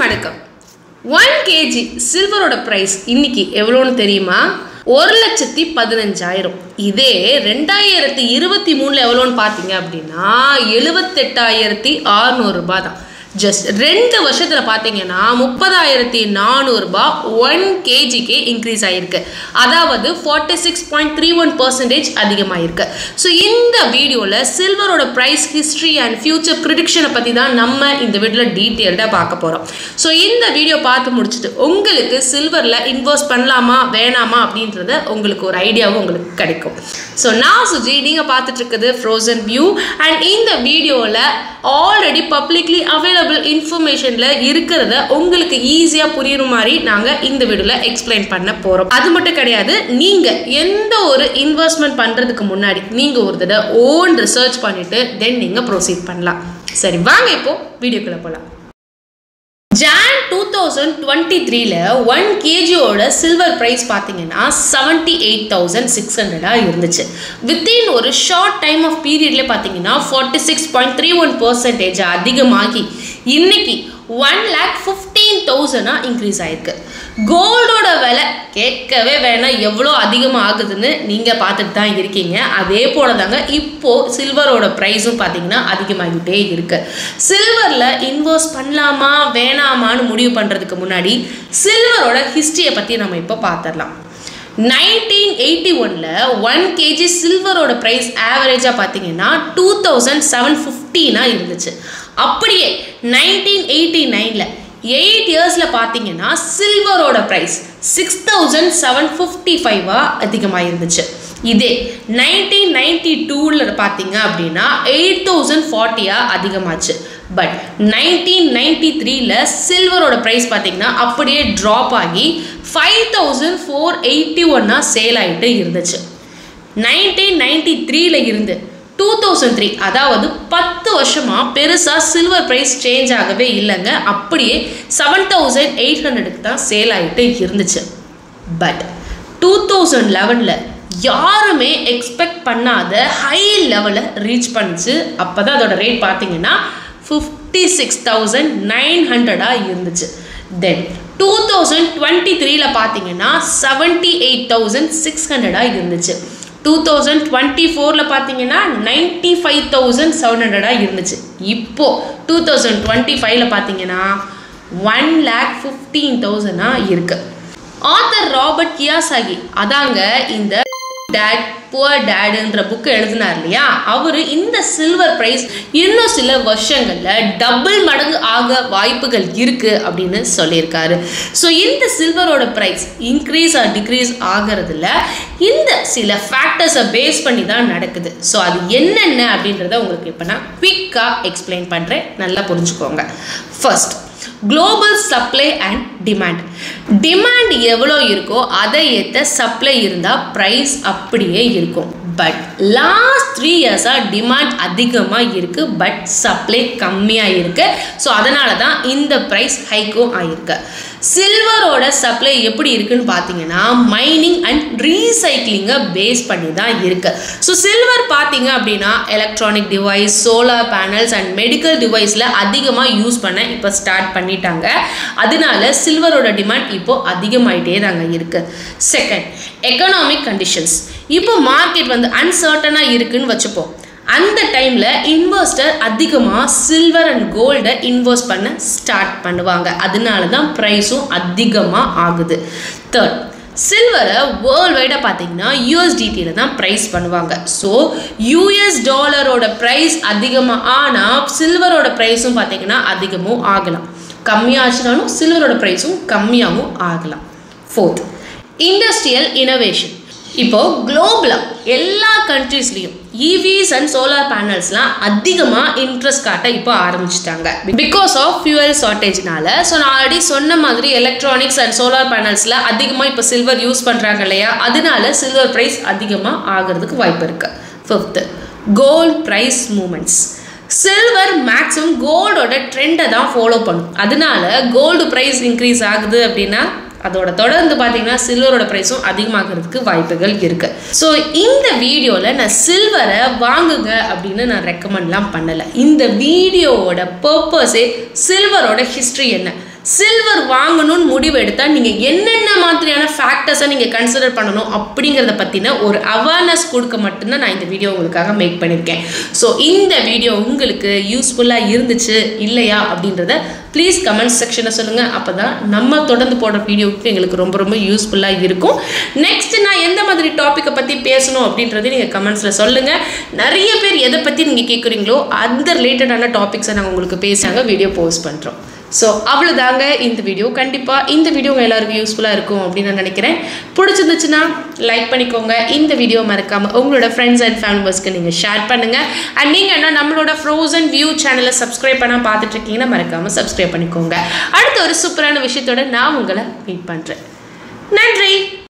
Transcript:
வணக்கம். 1 kg சில்வரோட price இன்னைக்கு எவ்வளோன்னு தெரியுமா? 1,15,000. இதே 2023 எவ்வளோன்னு பார்த்தீங்க அப்படின்னா 78,600 ரூபாய் தான். ஜஸ்ட் 2 வருஷத்தில் பார்த்தீங்கன்னா 30,400 ரூபாய் 1 kgக்கு இன்க்ரீஸ் ஆகிருக்கு. அதாவது 46.31% அதிகமாகிருக்கு. ஸோ இந்த வீடியோவில் சில்வரோட ப்ரைஸ் ஹிஸ்ட்ரி அண்ட் ஃபியூச்சர் ப்ரிடிக்ஷனை பற்றி தான் நம்ம இந்த வீடியோவில் டீட்டெயில்டாக பார்க்க போகிறோம். ஸோ இந்த வீடியோ பார்த்து முடிச்சுட்டு உங்களுக்கு சில்வரில் இன்வெஸ்ட் பண்ணலாமா வேணாமா அப்படின்றத உங்களுக்கு ஒரு ஐடியாவும் உங்களுக்கு கிடைக்கும். ஸோ நான் சுஜி, நீங்கள் பார்த்துட்டு இருக்குது ஃப்ரோசன் வியூ. அண்ட் இந்த வீடியோவில் ஆல்ரெடி பப்ளிக்லி அவைலபிள் இன்ஃபர்மேஷனில் இருக்கிறத உங்களுக்கு ஈஸியாக புரியுற மாதிரி நாங்கள் இந்த வீடியோவில் எக்ஸ்பிளைன் பண்ண போகிறோம். அது மட்டும் கிடையாது, நீங்கள் எந்த ஒரு இன்வெஸ்ட்மெண்ட் பண்ணுறதுக்கு முன்னாடி நீங்கள் ஒரு தடவை ஓன் ரிசர்ச் பண்ணிவிட்டு தென் நீங்கள் ப்ரொசீட் பண்ணலாம். சரி, வாங்க இப்போ வீடியோக்குள்ளே போகலாம். Jan 2023 1 kgயோட சில்வர் ப்ரைஸ் பார்த்தீங்கன்னா 78,600 இருந்துச்சு. வித்தின் ஒரு ஷார்ட் டைம் ஆஃப் பீரியட்ல பார்த்தீங்கன்னா 46.31% அதிகமாகி இன்னைக்கு 1,15,000 இன்க்ரீஸ் ஆயிருக்கு. கோல்டோட விலை கேட்கவே வேணாம், எவ்வளோ அதிகமாக ஆகுதுன்னு நீங்கள் பார்த்துட்டு தான் இருக்கீங்க. அதே போல தாங்க இப்போது சில்வரோட ப்ரைஸும் பார்த்தீங்கன்னா அதிகமாகிட்டே இருக்கு. சில்வரில் இன்வெஸ்ட் பண்ணலாமா வேணாமான்னு முடிவு பண்ணுறதுக்கு முன்னாடி சில்வரோட ஹிஸ்ட்ரியை பற்றி நம்ம இப்போ பார்த்துடலாம். 1981 1 kg சில்வரோட ப்ரைஸ் ஆவரேஜாக பார்த்தீங்கன்னா 2,750 இருந்துச்சு. அப்படியே 1989 8 இயர்ஸில் பார்த்தீங்கன்னா சில்வரோட ப்ரைஸ் 6,755 அதிகமாக இருந்துச்சு. இதே 1992 பார்த்தீங்க அப்படின்னா 8,040 அதிகமாச்சு. பட் 1993 சில்வரோட ப்ரைஸ் பார்த்தீங்கன்னா அப்படியே ட்ராப் ஆகி 5,481 சேல் ஆகிட்டு இருந்துச்சு. 1993 இருந்து 2003, அதாவது 10 வருஷமாக பெருசாக சில்வர் ப்ரைஸ் சேஞ்ச் ஆகவே இல்லைங்க. அப்படியே 7,800 தான் சேல் ஆகிட்டு இருந்துச்சு. பட் 2011 யாருமே எக்ஸ்பெக்ட் பண்ணாத ஹை லெவலில் ரீச் பண்ணிச்சு. அப்போ தான் அதோட ரேட் பார்த்தீங்கன்னா 56,900 இருந்துச்சு. தென் 2023 பார்த்தீங்கன்னா 78,600 இருந்துச்சு. 2024 பார்த்தீங்கன்னா 95,700 இருந்துச்சு. இப்போ 2025 பார்த்தீங்கன்னா 1,15,000 இருக்கு. ஆத்தர் ராபர்ட் கியோசாகி அதாங்க இந்த டேட் புவர் டேடுன்ற புக்கு எழுதினார் இல்லையா, அவர் இந்த சில்வர் ப்ரைஸ் இன்னும் சில வருஷங்களில் டபுள் மடங்கு ஆக வாய்ப்புகள் இருக்குது அப்படின்னு சொல்லியிருக்காரு. ஸோ இந்த சில்வரோட ப்ரைஸ் இன்க்ரீஸ் ஆர் டிக்ரீஸ் ஆகிறதுல இந்த சில ஃபேக்டர்ஸை பேஸ் பண்ணி தான் நடக்குது. ஸோ அது என்னென்ன அப்படின்றத உங்களுக்கு இப்போ நான் குவிக்காக எக்ஸ்பிளைன் பண்ணுறேன், நல்லா புரிஞ்சுக்கோங்க. First, global supply and demand. Demand எவ்வளோ இருக்கோ அதை ஏற்ற சப்ளை இருந்தால் ப்ரைஸ் அப்படியே இருக்கும். பட் லாஸ்ட் 3 இயர்ஸாக டிமாண்ட் அதிகமாக இருக்குது, பட் சப்ளை கம்மியாக இருக்குது. ஸோ அதனால தான் இந்த ப்ரைஸ் ஹைக்கும் ஆகிருக்கு. சில்வரோட சப்ளை எப்படி இருக்குன்னு பார்த்தீங்கன்னா மைனிங் அண்ட் ரீசைக்ளிங்கை பேஸ் பண்ணி தான் இருக்குது. ஸோ சில்வர் பார்த்தீங்க அப்படின்னா electronic device, solar panels and medical டிவைஸில் அதிகமாக யூஸ் பண்ண இப்போ ஸ்டார்ட் பண்ணிட்டாங்க. அதனால சில்வரோட டிமாண்ட் இப்போது அதிகமாகிட்டே தாங்க இருக்குது. Second, economic conditions. இப்போ மார்க்கெட் வந்து அன்சர்டனாக இருக்குன்னு வச்சுப்போம். அந்த டைமில் இன்வெஸ்டர் அதிகமாக சில்வர் அண்ட் கோல்டை இன்வெஸ்ட் பண்ண ஸ்டார்ட் பண்ணுவாங்க. அதனால தான் ப்ரைஸும் அதிகமாக ஆகுது. தேர்ட், சில்வரை வேர்ல்டு வைடாக பார்த்தீங்கன்னா USDTயில் தான் ப்ரைஸ் பண்ணுவாங்க. ஸோ US டாலரோட ப்ரைஸ் அதிகமாக ஆனால் சில்வரோட ப்ரைஸும் பார்த்தீங்கன்னா அதிகமும் ஆகலாம். கம்மியாச்சுனாலும் சில்வரோட ப்ரைஸும் கம்மியாகவும் ஆகலாம். Fourth, industrial innovation. இப்போது குளோபலாக எல்லா கண்ட்ரீஸ்லேயும் EVs அண்ட் சோலார் பேனல்ஸ்லாம் அதிகமாக இன்ட்ரெஸ்ட் காட்ட இப்போ ஆரம்பிச்சிட்டாங்க. பிகாஸ் ஆஃப் ஃபியூவல் ஷார்ட்டேஜ்னால. ஸோ நான் ஆல்ரெடி சொன்ன மாதிரி எலக்ட்ரானிக்ஸ் அண்ட் சோலார் பேனல்ஸில் அதிகமாக இப்போ சில்வர் யூஸ் பண்ணுறாங்க இல்லையா, அதனால சில்வர் ப்ரைஸ் அதிகமாக ஆகிறதுக்கு வாய்ப்பு இருக்குது. Fifth, gold price movements. Silver maximum கோல்டோட ட்ரெண்டை தான் ஃபாலோ பண்ணும். அதனால கோல்டு ப்ரைஸ் இன்க்ரீஸ் ஆகுது அப்படின்னா அதோட தொடர்ந்து பார்த்தீங்கன்னா சில்வரோட ப்ரைஸும் அதிகமாகிறதுக்கு வாய்ப்புகள் இருக்குது. ஸோ இந்த வீடியோவில் நான் சில்வரை வாங்குங்க அப்படின்னு நான் ரெக்கமெண்ட்லாம் பண்ணலை. இந்த வீடியோவோட பர்பஸே சில்வரோட ஹிஸ்ட்ரி என்ன, சில்வர் வாங்கணும்னு முடிவு எடுத்தால் நீங்கள் என்னென்ன மாதிரியான ஃபேக்டர்ஸை நீங்கள் கன்சிடர் பண்ணணும் அப்படிங்கிறத பற்றின ஒரு அவேர்னஸ் கொடுக்க மட்டும்தான் நான் இந்த வீடியோ உங்களுக்காக மேக் பண்ணியிருக்கேன். ஸோ இந்த வீடியோ உங்களுக்கு யூஸ்ஃபுல்லாக இருந்துச்சு இல்லையா அப்படின்றத ப்ளீஸ் கமெண்ட் செக்ஷனில் சொல்லுங்கள். அப்போ தான் நம்ம தொடர்ந்து போடுற வீடியோவுக்கு எங்களுக்கு ரொம்ப ரொம்ப யூஸ்ஃபுல்லாக இருக்கும். நெக்ஸ்ட் நான் எந்த மாதிரி டாப்பிக்கை பற்றி பேசணும் அப்படின்றத நீங்கள் கமெண்ட்ஸில் சொல்லுங்கள். நிறைய பேர் எதை பற்றி நீங்கள் கேட்குறீங்களோ அந்த ரிலேட்டடான டாபிக்ஸை நாங்கள் உங்களுக்கு பேசாங்க வீடியோ போஸ்ட் பண்ணுறோம். ஸோ அவ்வளோதாங்க இந்த வீடியோ. கண்டிப்பாக இந்த வீடியோ எல்லாருக்கும் யூஸ்ஃபுல்லாக இருக்கும் அப்படின்னு நான் நினைக்கிறேன். பிடிச்சிருந்துச்சுன்னா லைக் பண்ணிக்கோங்க. இந்த வீடியோ மறக்காமல் உங்களோட ஃப்ரெண்ட்ஸ் அண்ட் ஃபேமிலி மெம்பர்ஸ்க்கு நீங்கள் ஷேர் பண்ணுங்கள். அண்ட் நீங்கள் என்ன நம்மளோட ஃப்ரோசன் வியூ சேனலை சப்ஸ்கிரைப் பண்ணால் பார்த்துட்ருக்கீங்கன்னா மறக்காமல் சப்ஸ்கிரைப் பண்ணிக்கோங்க. அடுத்த ஒரு சூப்பரான விஷயத்தோட நான் உங்களை மீட் பண்ணுறேன். நன்றி.